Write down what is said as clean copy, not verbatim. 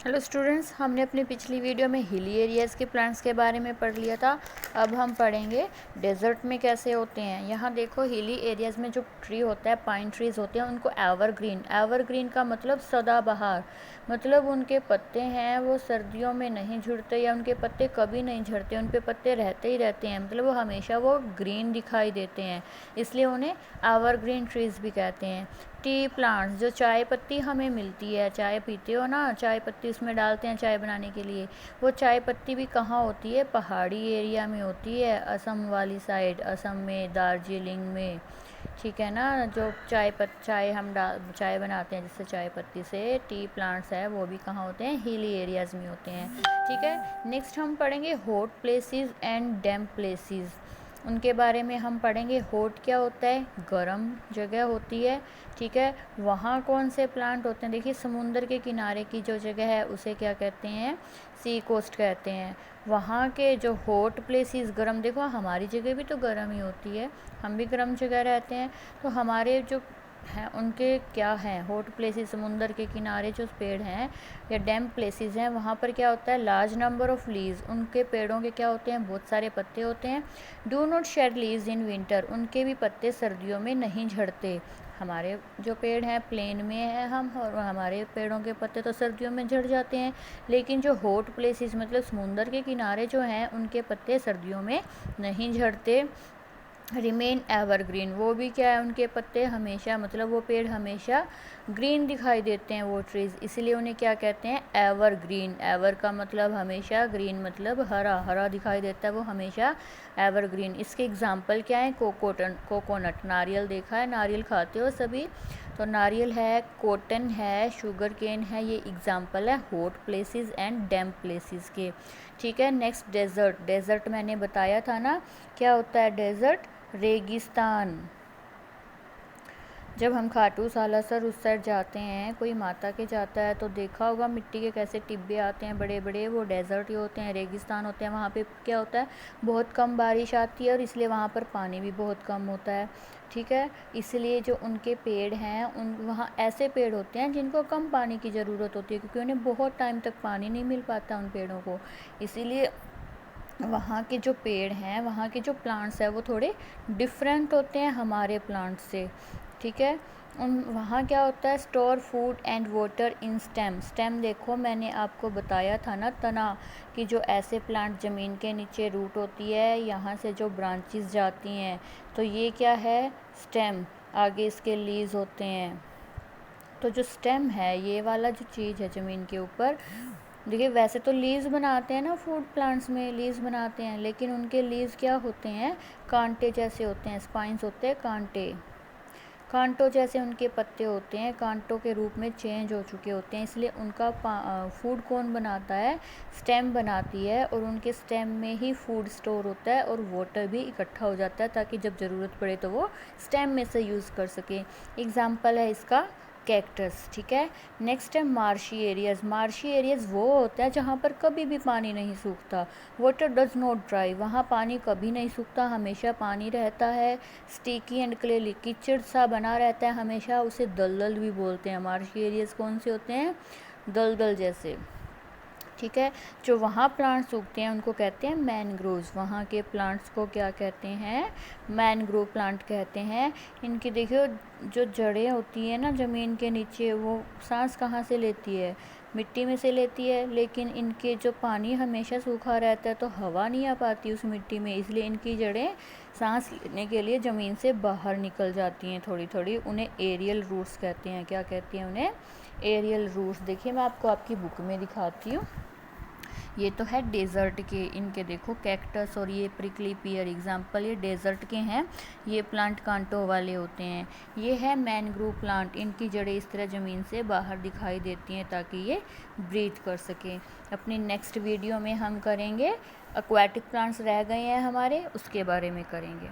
Hello students, हमने अपनी पिछली वीडियो में हिली एरियाज़ के प्लांट्स के बारे में पढ़ लिया था। अब हम पढ़ेंगे डेजर्ट में कैसे होते हैं। यहाँ देखो, हिली एरियाज़ में जो ट्री होता है, पाइन ट्रीज़ होते हैं, उनको एवरग्रीन का मतलब सदाबहार, मतलब उनके पत्ते हैं वो सर्दियों में नहीं झड़ते या उनके पत्ते कभी नहीं झड़ते, उन पे पत्ते रहते ही रहते हैं, मतलब वो हमेशा वो ग्रीन दिखाई देते हैं, इसलिए उन्हें एवरग्रीन ट्रीज़ भी कहते हैं। टी प्लांट्स, जो चाय पत्ती हमें मिलती है, चाय पीते हो ना, चाय पत्ती उसमें डालते हैं चाय बनाने के लिए, वो चाय पत्ती भी कहाँ होती है? पहाड़ी एरिया में होती है, असम वाली साइड, असम में, दार्जिलिंग में, ठीक है ना। जो चाय बनाते हैं जिससे चाय पत्ती से, टी प्लांट्स है, वो भी कहाँ होते हैं? हिली एरियाज़ में होते हैं, ठीक है। नेक्स्ट हम पढ़ेंगे hot places and damp places, उनके बारे में हम पढ़ेंगे। हॉट क्या होता है? गर्म जगह होती है, ठीक है। वहाँ कौन से प्लांट होते हैं? देखिए, समुंदर के किनारे की जो जगह है उसे क्या कहते हैं? सी कोस्ट कहते हैं। वहाँ के जो हॉट प्लेसेस, गर्म, देखो हमारी जगह भी तो गर्म ही होती है, हम भी गर्म जगह रहते हैं, तो हमारे जो हैं उनके क्या हैं? हॉट प्लेसेस, समुंदर के किनारे जो पेड़ हैं या डैम्प प्लेसेस हैं, वहाँ पर क्या होता है? लार्ज नंबर ऑफ लीव्स, उनके पेड़ों के क्या होते हैं? बहुत सारे पत्ते होते हैं। Do not shed leaves in winter, उनके भी पत्ते सर्दियों में नहीं झड़ते। हमारे जो पेड़ हैं प्लेन में है हम, और हमारे पेड़ों के पत्ते तो सर्दियों में झड़ जाते हैं, लेकिन जो हॉट प्लेसेस मतलब समुंदर के किनारे जो हैं उनके पत्ते सर्दियों में नहीं झड़ते। रिमेन एवरग्रीन, वो भी क्या है? उनके पत्ते हमेशा, मतलब वो पेड़ हमेशा ग्रीन दिखाई देते हैं, वो ट्रीज़, इसलिए उन्हें क्या कहते हैं? एवरग्रीन। एवर का मतलब हमेशा, ग्रीन मतलब हरा, हरा दिखाई देता है वो हमेशा, एवरग्रीन। इसके एग्जांपल क्या है? कोकोनट, नारियल, देखा है, नारियल खाते हो सभी, तो नारियल है, कॉटन है, शुगर केन है, ये एग्जांपल है hot places and damp places के, ठीक है। नेक्स्ट डेजर्ट, डेजर्ट मैंने बताया था ना, क्या होता है डेजर्ट? रेगिस्तान। जब हम खाटू सालासर उस साइड जाते हैं, कोई माता के जाता है, तो देखा होगा मिट्टी के कैसे टिब्बे आते हैं बड़े बड़े, वो डेजर्ट ही होते हैं, रेगिस्तान होते हैं। वहाँ पे क्या होता है? बहुत कम बारिश आती है और इसलिए वहाँ पर पानी भी बहुत कम होता है, ठीक है। इसलिए जो उनके पेड़ हैं, उन वहाँ ऐसे पेड़ होते हैं जिनको कम पानी की ज़रूरत होती है, क्योंकि उन्हें बहुत टाइम तक पानी नहीं मिल पाता उन पेड़ों को, इसीलिए वहाँ के जो पेड़ हैं, वहाँ के जो प्लांट्स हैं, वो थोड़े डिफरेंट होते हैं हमारे प्लांट्स से, ठीक है। उन वहाँ क्या होता है? Store food and water in stem. Stem देखो, मैंने आपको बताया था ना, तना, कि जो ऐसे प्लांट ज़मीन के नीचे रूट होती है, यहाँ से जो ब्रांचेस जाती हैं, तो ये क्या है? स्टेम। आगे इसके लीव्स होते हैं। तो जो स्टेम है, ये वाला जो चीज़ है ज़मीन के ऊपर, देखिए वैसे तो लीव्स बनाते हैं ना, फूड प्लांट्स में लीव्स बनाते हैं, लेकिन उनके लीव्स क्या होते हैं? कांटे जैसे होते हैं, स्पाइंस होते हैं, कांटे, कांटों जैसे उनके पत्ते होते हैं, कांटों के रूप में चेंज हो चुके होते हैं, इसलिए उनका फूड कौन बनाता है? स्टेम बनाती है, और उनके स्टेम में ही फूड स्टोर होता है और वाटर भी इकट्ठा हो जाता है, ताकि जब ज़रूरत पड़े तो वो स्टेम में से यूज़ कर सके। एग्जाम्पल है इसका कैक्टस, ठीक है। नेक्स्ट है मार्शी एरियाज़। मार्शी एरियाज़ वो होता है जहाँ पर कभी भी पानी नहीं सूखता, वाटर डज नॉट ड्राई, वहाँ पानी कभी नहीं सूखता, हमेशा पानी रहता है। स्टिकी एंड क्लेली, कीचड़ सा बना रहता है हमेशा, उसे दलदल भी बोलते हैं। मार्शी एरियाज़ कौन से होते हैं? दलदल जैसे, ठीक है। जो वहाँ प्लांट्स उगते हैं उनको कहते हैं मैनग्रोव्स, वहाँ के प्लांट्स को क्या कहते हैं? मैनग्रोव प्लांट कहते हैं। इनकी देखियो जो जड़ें होती है ना ज़मीन के नीचे, वो सांस कहाँ से लेती है? मिट्टी में से लेती है, लेकिन इनके जो पानी हमेशा सूखा रहता है, तो हवा नहीं आ पाती उस मिट्टी में, इसलिए इनकी जड़ें सांस लेने के लिए ज़मीन से बाहर निकल जाती हैं थोड़ी थोड़ी, उन्हें एरियल रूट्स कहते हैं। क्या कहते हैं उन्हें? Aerial roots. देखिए मैं आपको आपकी बुक में दिखाती हूँ, ये तो है डेजर्ट के, इनके देखो कैक्टस और ये प्रिकली पियर, एग्जाम्पल ये डेजर्ट के हैं, ये प्लांट कांटों वाले होते हैं। ये है मैनग्रोव प्लांट, इनकी जड़ें इस तरह ज़मीन से बाहर दिखाई देती हैं ताकि ये ब्रीथ कर सकें। अपनी नेक्स्ट वीडियो में हम करेंगे, एक्वाटिक प्लांट्स रह गए हैं हमारे, उसके बारे में करेंगे।